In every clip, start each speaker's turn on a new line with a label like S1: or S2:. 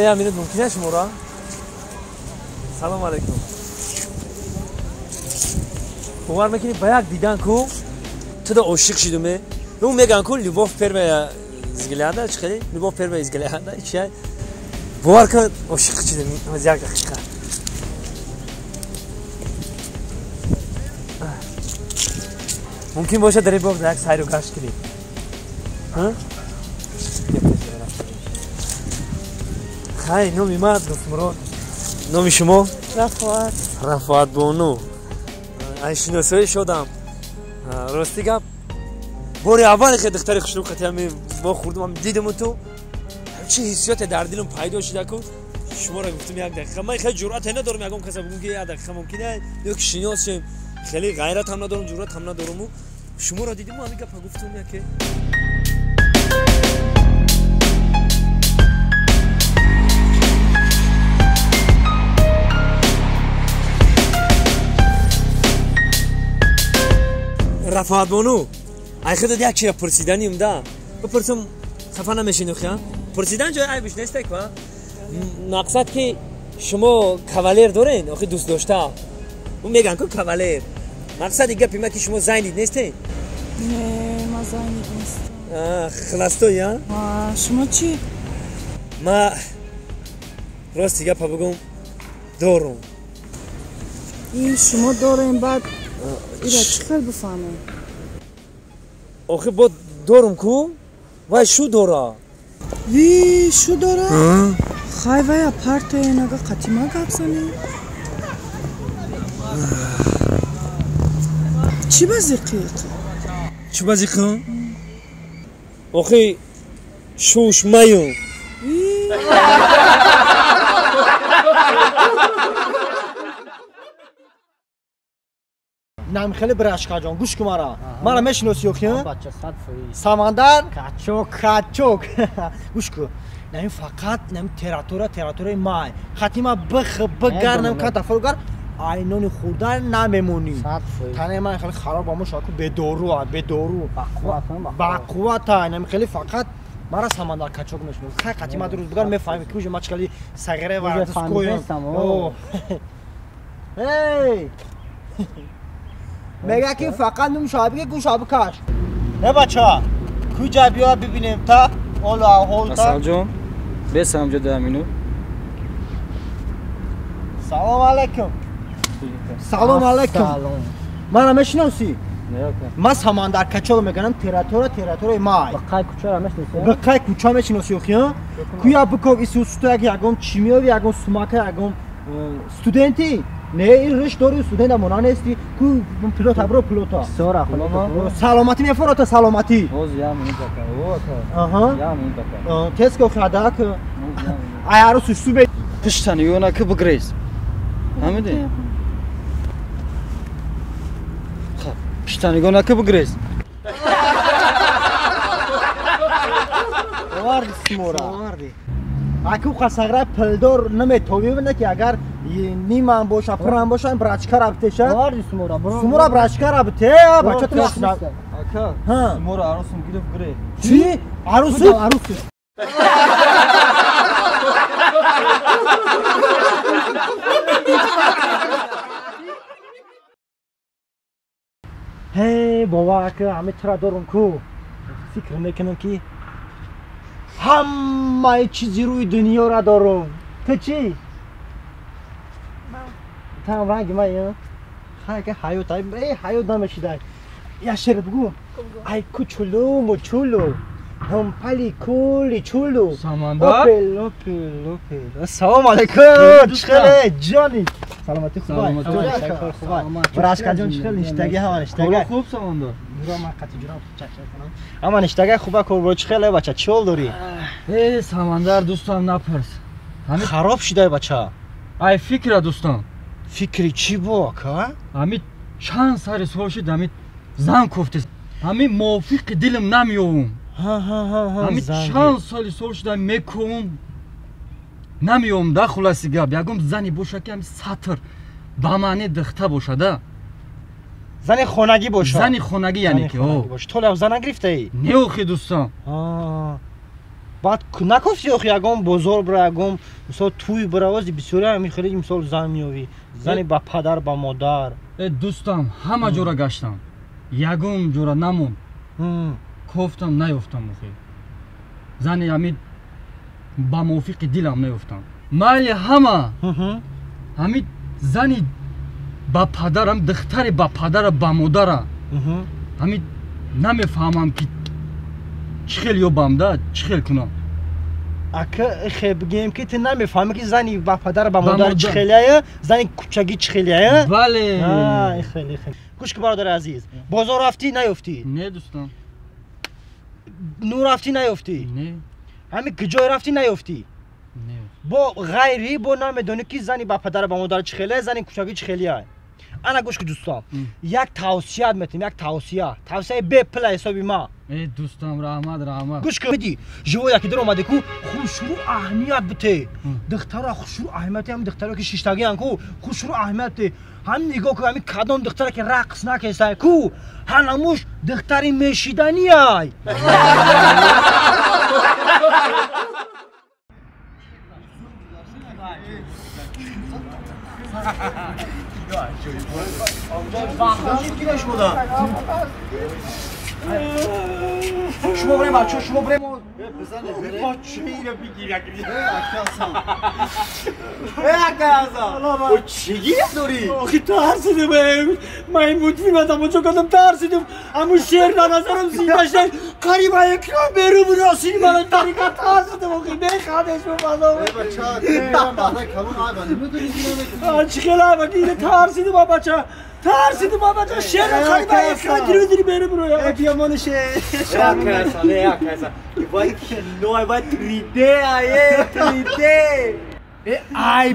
S1: یه منوت ممکنه شما را سلام علیکم باور میکنی با یک دیدن کو تو دا عاشق شدی اون میگن کو любовь первая взгляда چخیلی любовь первая взгляда چیه باور کن عاشق شدی از یک دقیقه ممکن باشه داری باید یک سیر و گشت کنی خیلی نومی من دوست مراد نومی شما؟ رفعت بانو این شناسایی شدم راستی گپ باری اول که دختر خشنوقتی همین ما خوردم هم دیدم تو چه حسیات در دلم پیدا شده که شما را گفتم یک دقیقه من خیلی جرأت ندارم یکم کسی بگم که یک دقیقه ممکنه یک شناس شم خیلی غیرت هم ندارم جرأت هم ندارم و شما را دیدم همین گپ گفتم که رفعت بانو ای خودت یک چیز پرسیدنی اومده بپرسم خفه نمیشین خیام پرسیدن جای عیبش نیست که مقصد که شما کاولر دارین آخه دوست داشته اون میگن که کاولر مقصد دیگه پیما که شما زنید نیسته
S2: نه ما زنید نیست
S1: خلاص تو یا
S2: شما چی
S1: ما راست دیگه پا بگم دارم
S2: این شما دارین بعد ایره چی خیلی بفهمه
S1: آخه با دارم کو وای شو داره
S2: وی شو داره خای وای اپارت نگه قطیما گپ زنی چی بازیقی
S1: چی بازیقی آخه شوش مایون
S3: نام خیلی براشکا جان گوش کن مرا میشناسی اخیان بچه ساماندار کاچوک گوش کن نمی فقط نمی تراتورای مای خاتیما بگر نمی کات افروگر اینونی خوردن نمیمونی تنه من خیلی خراب آمو شاکو به دورو بقوت نمی خیلی فقط مرا ساماندار کاچوک میشناسی خیلی خاتیما درست بگر میفهمی که ما چکلی سگره وردس کویم هی میگه که فقط نم شابی گوش آب کاش نه بچه کجا بیا ببینیم تا اولا هول تا
S4: سلام بسام جدا امینو
S3: سلام علیکم سلام علیکم من میشناسی ما ساماندار کچول میگم تراتور مای
S4: بقای کوچا میشناسی
S3: بقای کوچا میشناسی خیا کویا بکو ایسوستو یگم چیمیایی یگم سوماکا یگم استودنتی نه این رش داری استودنت مونانه استی کو پیلوت برو پیلوتا
S4: سورا خلاما
S3: سلامتی میفرات سلامتی
S4: روز یا مونی بکا
S3: آها
S4: یا مونی بکا
S3: تست کو خدا که ایارو سوستو به
S4: پشتن یونا که بگریز همین خب پشتن یونا که بگریز
S3: واردی واردی اکو خسارا پلدور نمیتوی بنده که اگر نیمان باشه پرام باشه براشکا رابطه
S4: واردی
S3: سمورا براشکا رابطه بچه تو نشنا
S4: اکا سمورا عروسم گیرف گره
S3: چی عروسی هی بابا که همه چرا دارم کو فکر میکنم که همه چیزی روی دنیا را دارم تو چی؟ تا رنگ مایا خیلی که حیاتای حیات نمیشیده یا شعر بگو ای کوچولو موچولو هم پلی کولی چولو
S4: ساماندار
S3: لوپل السلام علیکم چخله جانی سلامتی خوبه براشکا جان چخله نشتگی ها نشتگی
S4: خوب ساماندار
S3: برو ما قطع جورم چک کنم اما نشتگی خوبه کور چخله بچه چول داری
S4: ای ساماندار دوستان نپرس
S3: خراب شده بچه
S4: ای فکر دوستان
S3: فکری چی با که
S4: همین چند سال سوال شد همین زن کفته همین موافق دلم نمیوم همین چند سال سوال شد میکنم نمیوم ده خلاصی گب یکم زنی باشه که همین سطر به معنی دخته باشه ده
S3: زنی خونگی باشه
S4: زنی خونگی یعنی که
S3: تو لب زن نگرفته ای
S4: نه اوخی دوستان
S3: بعد نکفتی آخه یگام بزرگ برای یگام مثلا توی برای بسیاری همی خیلی مثال زن میوی زنی با پدر با مادر
S4: دوستم همه جورا گشتم یگم جورا نمون کفتم نیفتم آخه زنی همین با موفق دلم نیفتم مالی همه همین زنی با پدرم دختری با پدر با مادر همین نمیفهمم که چی خیلی یوبم ده چی خیلی کنم
S3: اگه خیلی بگیم که تو نمیفهمی که زنی با پدر با مادر چی خیلیه زنی کوچگی چی خیلیه
S4: بله
S3: خیلی گوش که برادر عزیز بازار رفتی نیفتی
S4: نه دوستم
S3: نور رفتی نیفتی
S4: نه
S3: همین کجای رفتی نیفتی
S4: نه
S3: با غیری با نمیدونی که زنی با پدر با مادر چی خیلیه زنی کوچگی چی خیلیه انا گوش که دوستم یک توصیه میتونم یک توصیه به پل حسابی ما
S4: دوستم رحمت
S3: گوش که میدی جو یکی در اومده کو خوشرو اهمیت بده دخترا خوشرو اهمیت هم دخترا که شیشتاگی ان کو خوشرو اهمیت هم نگاه که همین کدام دخترا که رقص نکسای کو هنموش دختری میشیدنی ای شما بریم بچه شما بریم بچه اینو بگیر اکرازا چی گیره داری؟ آخی ترسیدم من این بود فیلمتم و چون کدام ترسیدم همون شعر نظرم زیباشتن قریبا اکرام بیرو براسینی من طریقه ترسیدم آخی بخوادش بپازم چی خیلی همه گیره ترسیدم بچه ترسیدم بچه شعر قریبا اکرام گیره داری بیرو برو یا پیامان شعر اکرازا Vai noi vai 3D aí 3D ai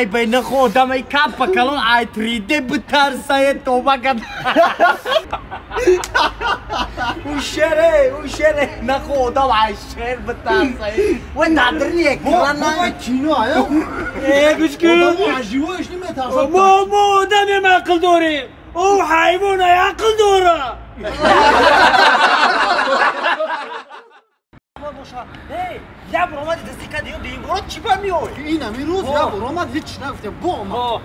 S3: bhai na khoda mai kapa kalon ai 3D butar sai toba kad o shere na khoda ai sher butar sai wa nadrni ekran na chino ayo kuch ke ajivo ishni me tarsa mo adam ma aql dori o hayvon ay aql dora یا برامد دستی که دیگه این برات چی با میای؟
S5: اینم این روز یا برامد هیچ نگفته با ما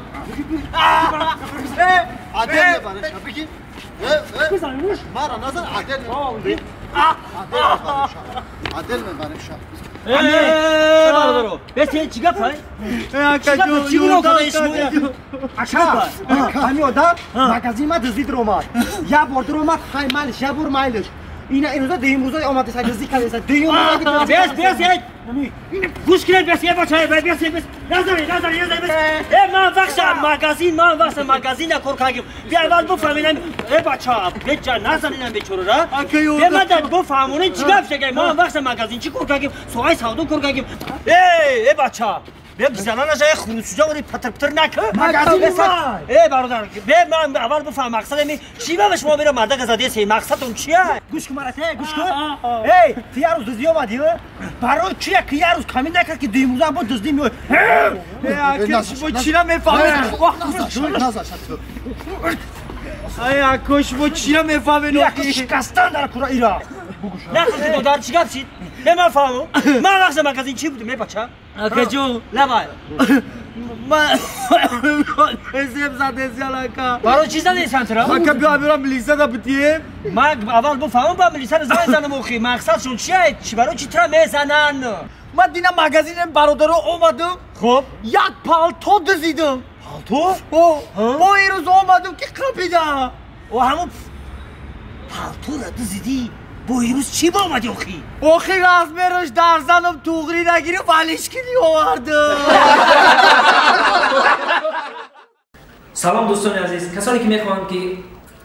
S5: عدل نبرش بگی
S3: بزنیموش
S5: مرا نظر عدل نبرش
S3: برادرو بسیار چی گفت چی گفت همین آدم مگزین ما دزدید رو اومد یا برد رو اومد خیلی مالش یا بر مایلش این روزا دیم روزا آماده سازی کرده دیم بس گوش کنید بس یه بچه بس نذاری من وقت مگزین کار کردم بیا اول بفهمینم بچه بچه نذارینم بیچاره را به من داد بفهمونه چی گفت شگه من وقت مگزین چی کار کردم سوای سودو کار کردم بچه بیا زنان جای خروسوجا ولی پتر نکن مگزین برادر بیا من اول بفهم مقصد می چی به شما میره مرد قضادی سی مقصدتون چیه گوش کن مرته گوش کن فیا روز دزدی اومدی برای چیه که یه روز کمی نکرد که دیموزا با دزدی میوه با چی نمیفهمه کش با چی نمیفهمه نوکی شکستن در کورا ایرا نخواهی دادر چی گفت شید؟ من فهمم من وقت مگزین چی بودم بچه؟ کجو لبای من حساب زده زیالکا برای چی زده سنترا؟ من که بیارم ملیسا دا بتیم من اول بفهمم با ملیسا زنم اوخی مقصدشون چیه؟ چی برای چی ترا میزنن؟ من دیدم مگزین برادر اومدم خب یک پالتو دزیدم پالتو؟ با این روز اومدم که قبیدم و همون پالتو را دزیدی با این روز چی با اومدی اوخی؟ اوخی راز میروش در زنم توغری نگیری ولیش کنی آوردم
S6: سلام دوستان عزیز کسانی که میخواهند که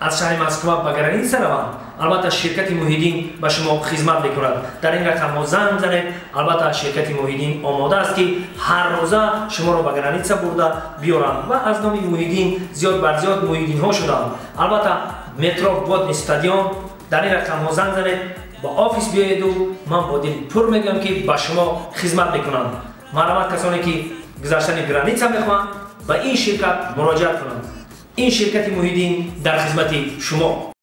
S6: از شهر مسکو به گرانیتسا روند البته شرکت موحدین به شما خدمت میکند در این رقم زنگ زنید البته شرکت موحدین آماده است که هر روزه شما را به گرانیتسا برده بیارند و از نام موحدین زیاد بر زیاد موحدین ها شدند البته مترو بود استادیوم در این رقم زنگ زنید با آفیس بیایید و من با دل پر میگم که به شما خدمت میکنم مرحمت کسانی که گذشتن گرانیتسا میخواهند به این شرکت مراجعه کنند این شرکت موحدین در خدمت شما